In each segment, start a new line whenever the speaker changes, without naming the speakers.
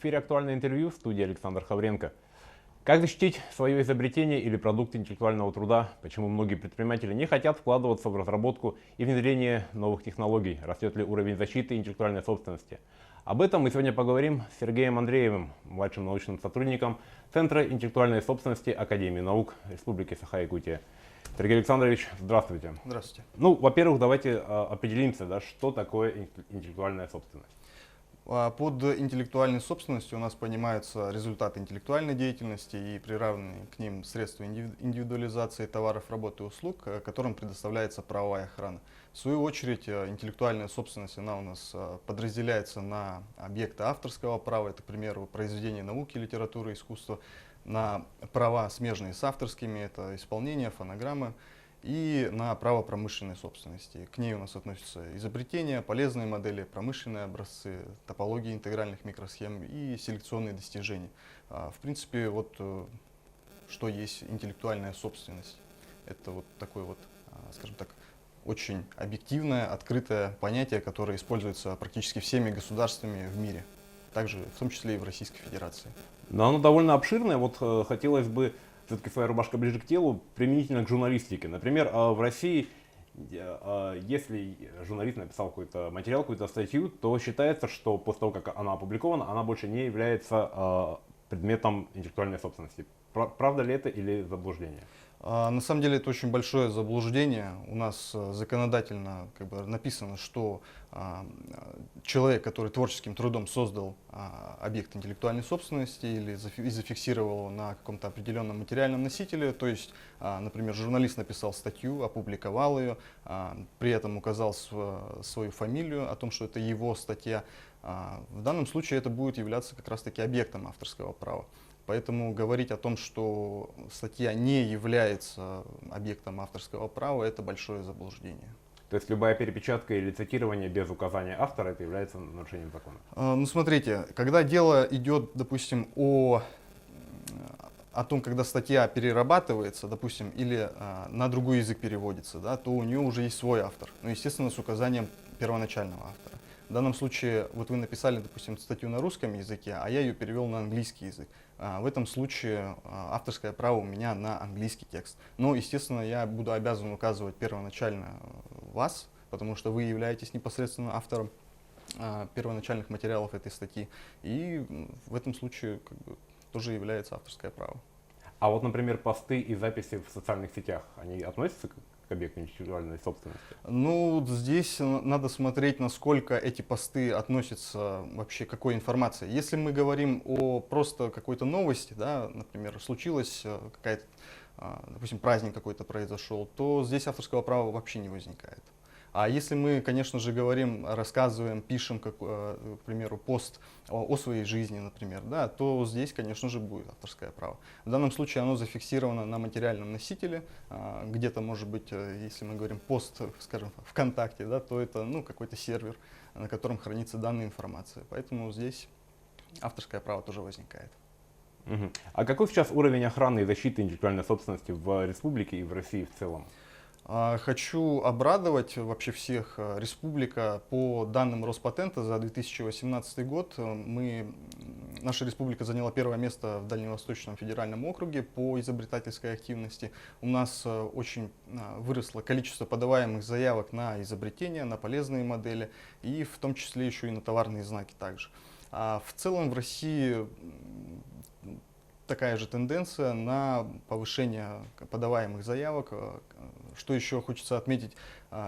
эфире «Актуальное интервью», в студии Александр Хавренко. Как защитить свое изобретение или продукт интеллектуального труда? Почему многие предприниматели не хотят вкладываться в разработку и внедрение новых технологий? Растет ли уровень защиты интеллектуальной собственности? Об этом мы сегодня поговорим с Сергеем Андреевым, младшим научным сотрудником Центра интеллектуальной собственности Академии наук Республики Саха-Якутия. Сергей Александрович, здравствуйте.
Здравствуйте.
Ну, во-первых, давайте определимся, да, что такое интеллектуальная собственность.
Под интеллектуальной собственностью у нас понимаются результаты интеллектуальной деятельности и приравненные к ним средства индивидуализации товаров, работ и услуг, которым предоставляется правовая охрана. В свою очередь, интеллектуальная собственность она у нас подразделяется на объекты авторского права, это, к примеру, произведения науки, литературы, искусства, на права, смежные с авторскими, это исполнение, фонограммы, и на право промышленной собственности. К ней у нас относятся изобретения, полезные модели, промышленные образцы, топологии интегральных микросхем и селекционные достижения. В принципе, вот что есть интеллектуальная собственность. Это вот такое вот, скажем так, очень объективное, открытое понятие, которое используется практически всеми государствами в мире, также в том числе и в Российской Федерации.
Но оно довольно обширное, вот хотелось бы все-таки своя рубашка ближе к телу, применительно к журналистике. Например, в России, если журналист написал какой-то материал, какую-то статью, то считается, что после того, как она опубликована, она больше не является предметом интеллектуальной собственности. Правда ли это или заблуждение?
На самом деле это очень большое заблуждение. У нас законодательно написано, что человек, который творческим трудом создал объект интеллектуальной собственности или зафиксировал его на каком-то определенном материальном носителе, то есть, например, журналист написал статью, опубликовал ее, при этом указал свою фамилию о том, что это его статья, в данном случае это будет являться как раз-таки объектом авторского права. Поэтому говорить о том, что статья не является объектом авторского права, это большое заблуждение.
То есть любая перепечатка или цитирование без указания автора, это является нарушением закона?
Ну, смотрите, когда дело идет, допустим, о том, когда статья перерабатывается, допустим, или на другой язык переводится, да, то у нее уже есть свой автор. Ну, естественно, с указанием первоначального автора. В данном случае, вот вы написали, допустим, статью на русском языке, а я ее перевел на английский язык. В этом случае авторское право у меня на английский текст. Но, естественно, я буду обязан указывать первоначально вас, потому что вы являетесь непосредственно автором первоначальных материалов этой статьи. И в этом случае тоже является авторское право.
А вот, например, посты и записи в социальных сетях, они относятся к объекту интеллектуальной собственности?
Ну, здесь надо смотреть, насколько эти посты относятся вообще к какой информации. Если мы говорим о просто какой-то новости, да, например, случилась какая-то, допустим, праздник какой-то произошел, то здесь авторского права вообще не возникает. А если мы, конечно же, говорим, рассказываем, пишем, к примеру, пост о своей жизни, например, да, то здесь, конечно же, будет авторское право. В данном случае оно зафиксировано на материальном носителе, где-то, может быть, если мы говорим пост, скажем, ВКонтакте, да, то это какой-то сервер, на котором хранится данная информация. Поэтому здесь авторское право тоже возникает.
А какой сейчас уровень охраны и защиты интеллектуальной собственности в республике и в России в целом?
Хочу обрадовать вообще всех. Республика, по данным Роспатента за 2018 год, наша республика заняла первое место в Дальневосточном федеральном округе по изобретательской активности. У нас очень выросло количество подаваемых заявок на изобретения, на полезные модели и в том числе еще и на товарные знаки также. В целом в России такая же тенденция на повышение подаваемых заявок. Что еще хочется отметить,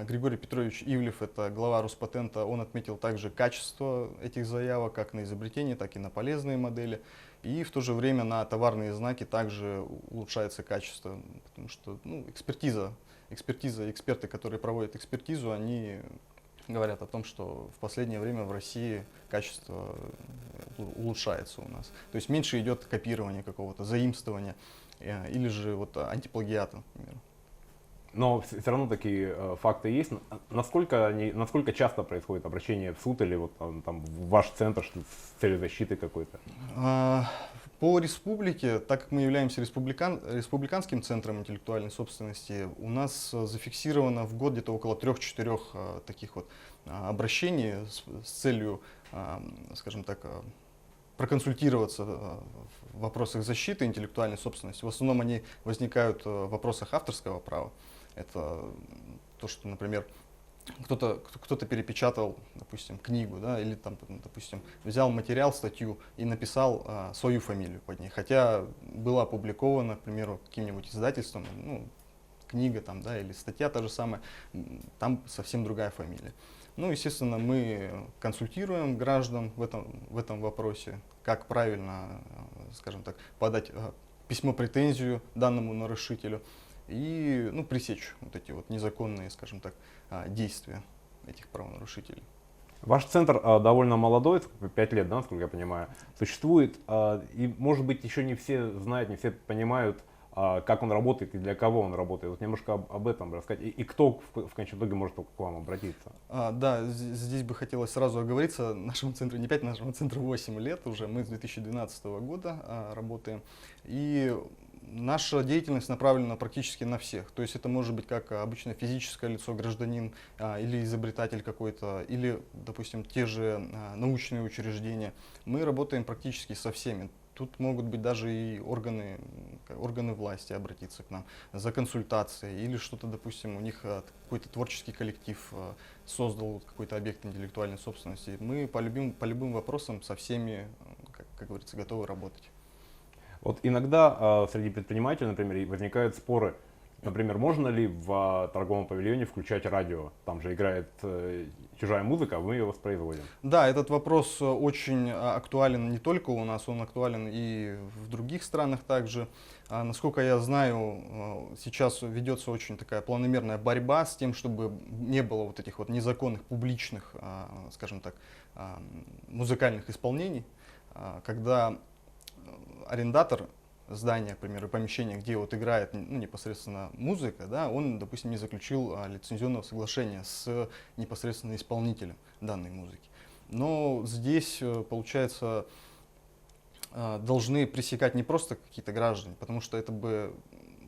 Григорий Петрович Ивлев, это глава Роспатента, он отметил также качество этих заявок, как на изобретения, так и на полезные модели. И в то же время на товарные знаки также улучшается качество, потому что экспертиза, эксперты, которые проводят экспертизу, они говорят о том, что в последнее время в России качество улучшается у нас. То есть меньше идет копирование какого-то, заимствования или же антиплагиата, например.
Но все равно такие факты есть. Насколько часто происходит обращение в суд или в ваш центр с целью защиты какой-то?
По республике, так как мы являемся республиканским центром интеллектуальной собственности, у нас зафиксировано в год где-то около 3-4 таких обращений с целью, скажем так, проконсультироваться в вопросах защиты интеллектуальной собственности. В основном они возникают в вопросах авторского права. Это то, что, например, кто-то перепечатал, допустим, книгу, да, или там, допустим, взял материал, статью и написал свою фамилию под ней, хотя была опубликована, к примеру, каким-нибудь издательством, ну, книга там, да, или статья та же самая, там совсем другая фамилия. Ну, естественно, мы консультируем граждан в этом вопросе, как правильно, скажем так, подать письмо-претензию данному нарушителю и, ну, пресечь вот эти вот незаконные, скажем так, действия этих правонарушителей.
Ваш центр довольно молодой, 5 лет, да, насколько я понимаю, существует, и, может быть, еще не все знают, не все понимают, как он работает и для кого он работает. Вот немножко об этом рассказать. И кто в конечном итоге может к вам обратиться?
Да, здесь бы хотелось сразу оговориться, нашему центру не 5, нашему центру 8 лет уже, мы с 2012 года работаем. И наша деятельность направлена практически на всех. То есть это может быть как обычно физическое лицо, гражданин или изобретатель какой-то, или, допустим, те же научные учреждения. Мы работаем практически со всеми. Тут могут быть даже и органы власти обратиться к нам за консультацией или что-то, допустим, у них какой-то творческий коллектив создал какой-то объект интеллектуальной собственности. Мы по любым вопросам со всеми, как говорится, готовы работать.
Вот иногда среди предпринимателей, например, возникают споры. Например, можно ли в торговом павильоне включать радио? Там же играет чужая музыка, а мы ее воспроизводим.
Да, этот вопрос очень актуален не только у нас, он актуален и в других странах также. Насколько я знаю, сейчас ведется очень такая планомерная борьба с тем, чтобы не было вот этих вот незаконных публичных, скажем так, музыкальных исполнений, когда арендатор здания, к примеру, помещения, где вот играет, ну, непосредственно музыка, да, он, допустим, не заключил лицензионного соглашения с непосредственно исполнителем данной музыки. Но здесь, получается, должны пресекать не просто какие-то граждане, потому что это бы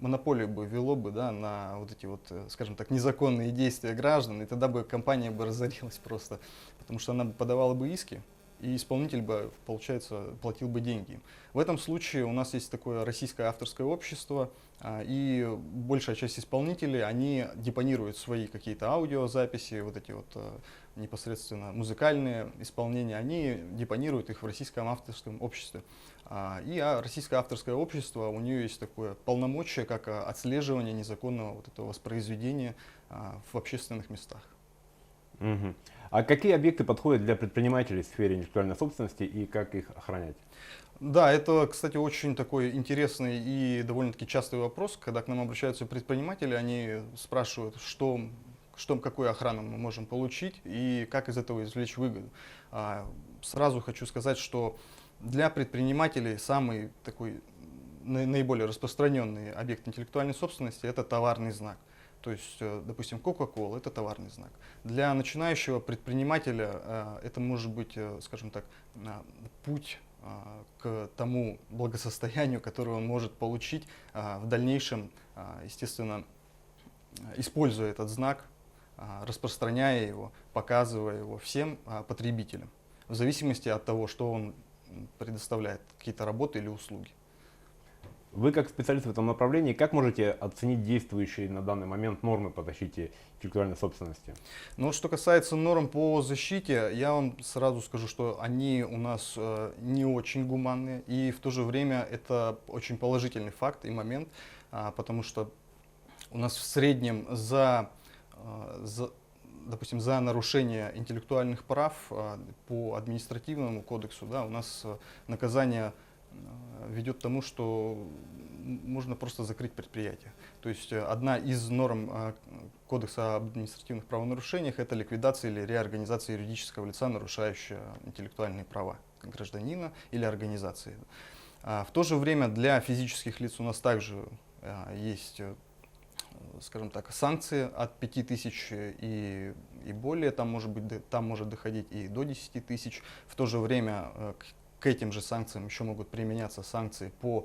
монополию бы вело бы, да, на вот эти вот, скажем так, незаконные действия граждан, и тогда бы компания бы разорилась просто, потому что она бы подавала бы иски, и исполнитель бы, получается, платил бы деньги. В этом случае у нас есть такое российское авторское общество, и большая часть исполнителей, они депонируют свои какие-то аудиозаписи, вот эти вот непосредственно музыкальные исполнения, они депонируют их в российском авторском обществе. И российское авторское общество, у нее есть такое полномочие, как отслеживание незаконного вот этого воспроизведения в общественных местах.
Угу. А какие объекты подходят для предпринимателей в сфере интеллектуальной собственности и как их охранять?
Да, это, кстати, очень такой интересный и довольно-таки частый вопрос, когда к нам обращаются предприниматели, они спрашивают, какую охрану мы можем получить и как из этого извлечь выгоду. Сразу хочу сказать, что для предпринимателей самый такой наиболее распространенный объект интеллектуальной собственности — это товарный знак. То есть, допустим, Coca-Cola — это товарный знак. Для начинающего предпринимателя это может быть, скажем так, путь к тому благосостоянию, которое он может получить в дальнейшем, естественно, используя этот знак, распространяя его, показывая его всем потребителям, в зависимости от того, что он предоставляет, какие-то работы или услуги.
Вы как специалист в этом направлении, как можете оценить действующие на данный момент нормы по защите интеллектуальной собственности?
Ну, что касается норм по защите, я вам сразу скажу, что они у нас не очень гуманные, и в то же время это очень положительный факт и момент, потому что у нас в среднем допустим, за нарушение интеллектуальных прав по административному кодексу, да, у нас наказание ведет к тому, что можно просто закрыть предприятие. То есть одна из норм Кодекса об административных правонарушениях — это ликвидация или реорганизация юридического лица, нарушающего интеллектуальные права гражданина или организации. В то же время для физических лиц у нас также есть, скажем так, санкции от 5000 и более, там может доходить и до 10 тысяч. В то же время к этим же санкциям еще могут применяться санкции в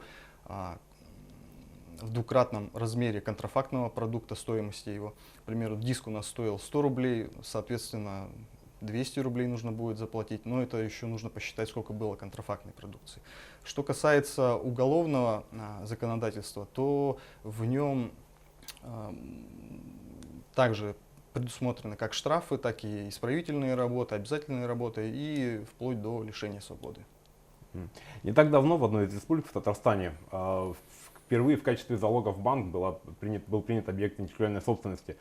двукратном размере контрафактного продукта, стоимости его. К примеру, диск у нас стоил 100 рублей, соответственно, 200 рублей нужно будет заплатить, но это еще нужно посчитать, сколько было контрафактной продукции. Что касается уголовного законодательства, то в нем также предусмотрены как штрафы, так и исправительные работы, обязательные работы и вплоть до лишения свободы.
Не так давно в одной из республик в Татарстане впервые в качестве залога в банк был принят объект интеллектуальной собственности.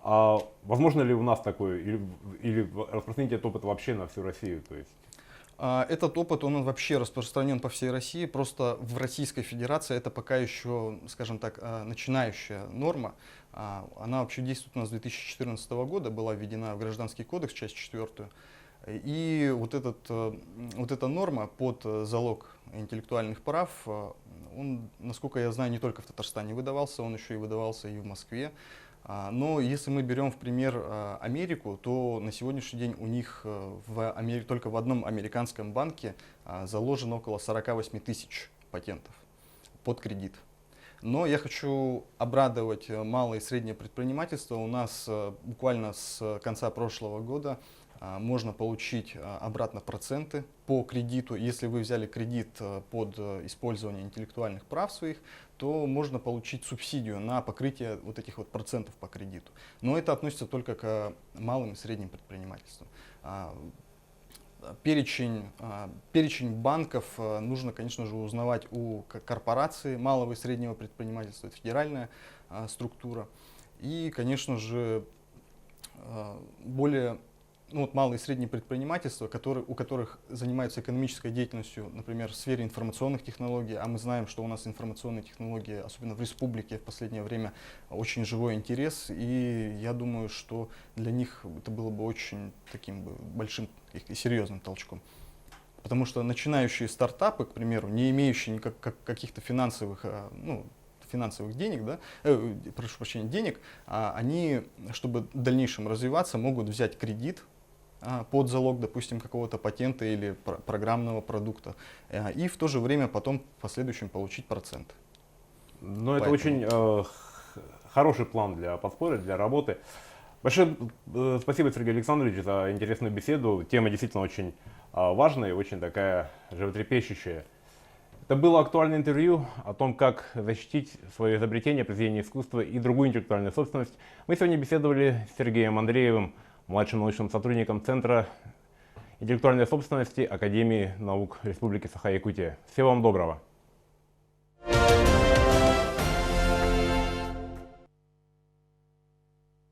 Возможно ли у нас такое, или распространить этот опыт вообще на всю Россию? То есть?
Этот опыт, он вообще распространен по всей России, просто в Российской Федерации это пока еще, скажем так, начинающая норма. Она вообще действует у нас с 2014 года, была введена в Гражданский кодекс, часть 4. И вот эта норма под залог интеллектуальных прав, он, насколько я знаю, не только в Татарстане выдавался, он еще и выдавался и в Москве. Но если мы берем в пример Америку, то на сегодняшний день у них только в одном американском банке заложено около 48 тысяч патентов под кредит. Но я хочу обрадовать малое и среднее предпринимательство. У нас буквально с конца прошлого года можно получить обратно проценты по кредиту. Если вы взяли кредит под использование интеллектуальных прав своих, то можно получить субсидию на покрытие вот этих вот процентов по кредиту. Но это относится только к малым и средним предпринимательствам. Перечень банков нужно, конечно же, узнавать у корпорации малого и среднего предпринимательства, это федеральная структура. И, конечно же, малые и средние предпринимательства, у которых занимаются экономической деятельностью, например, в сфере информационных технологий, а мы знаем, что у нас информационные технологии, особенно в республике, в последнее время очень живой интерес, и я думаю, что для них это было бы очень таким большим и серьезным толчком. Потому что начинающие стартапы, к примеру, не имеющие каких-то финансовых денег, денег, они, чтобы в дальнейшем развиваться, могут взять кредит под залог, допустим, какого-то патента или программного продукта, и в то же время потом в последующем получить процент.
Но это очень хороший план для подспорья, для работы. Большое спасибо, Сергей Александрович, за интересную беседу. Тема действительно очень важная и очень такая животрепещущая. Это было актуальное интервью о том, как защитить свое изобретение, произведение искусства и другую интеллектуальную собственность. Мы сегодня беседовали с Сергеем Андреевым, младшим научным сотрудником Центра интеллектуальной собственности Академии наук Республики Саха-Якутия. Всего вам доброго!